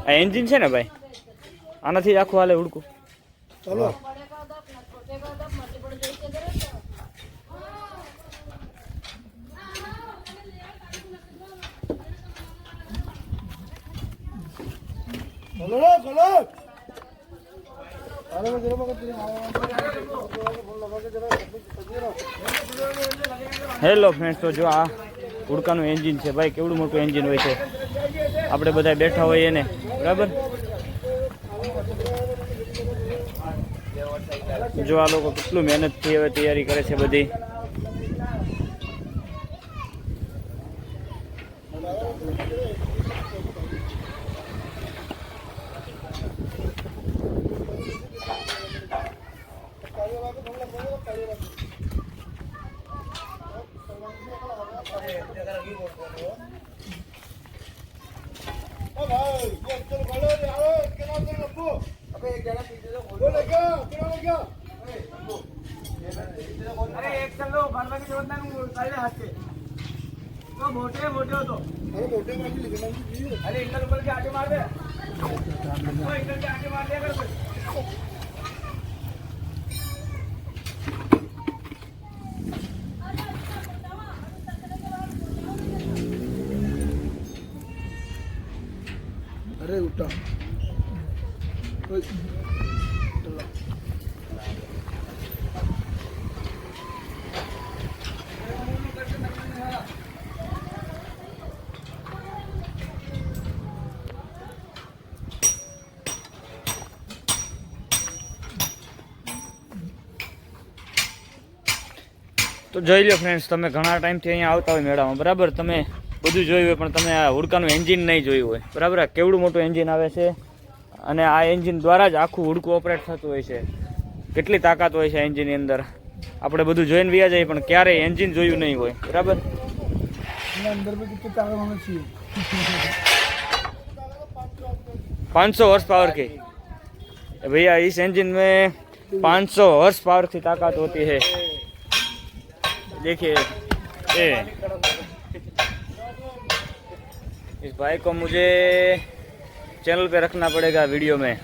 આ એન્જિન છે ને ભાઈ, આનાથી આખું હાલે ઉડકું. चलो चलो चलो अरे मैं जरा मगर હેલો ફ્રેન્ડ્સ, તો જો આ ઉડકાનું એન્જિન છે ભાઈ, કેવડું મોટું એન્જિન હોય છે. આપણે બધા બેઠા હોઈએ ને, બરાબર. જો આ લોકો કેટલું મહેનતથી હવે તૈયારી કરે છે બધી. मोटे मोटे हो तो अरे मोटे मार अरे इनका ऊपर के आगे मार दे इनका के आगे मार दे अगर अरे उठा તો જોઈ લો ફ્રેન્ડ્સ, તમે ઘણા ટાઈમથી અહીંયા આવતા હોય મેળામાં, બરાબર. તમે બધું જોયું હોય, પણ તમે આ હુડકાનું એન્જિન નહીં જોયું હોય, બરાબર. આ કેવડું મોટું એન્જિન આવે છે, અને આ એન્જિન દ્વારા જ આખું હુડકું ઓપરેટ થતું હોય છે. કેટલી તાકાત હોય છે એન્જિનની અંદર. આપણે બધું જોઈને વ્યા જઈએ, પણ ક્યારેય એન્જિન જોયું નહીં હોય, બરાબર. अंदर में कितने ताकत होना चाहिए 500 हॉर्स पावर की भैया, इस इंजन में 500 हॉर्स पावर की ताकत होती है. देखिए ये इस बाइक को मुझे चैनल पे रखना पड़ेगा वीडियो में.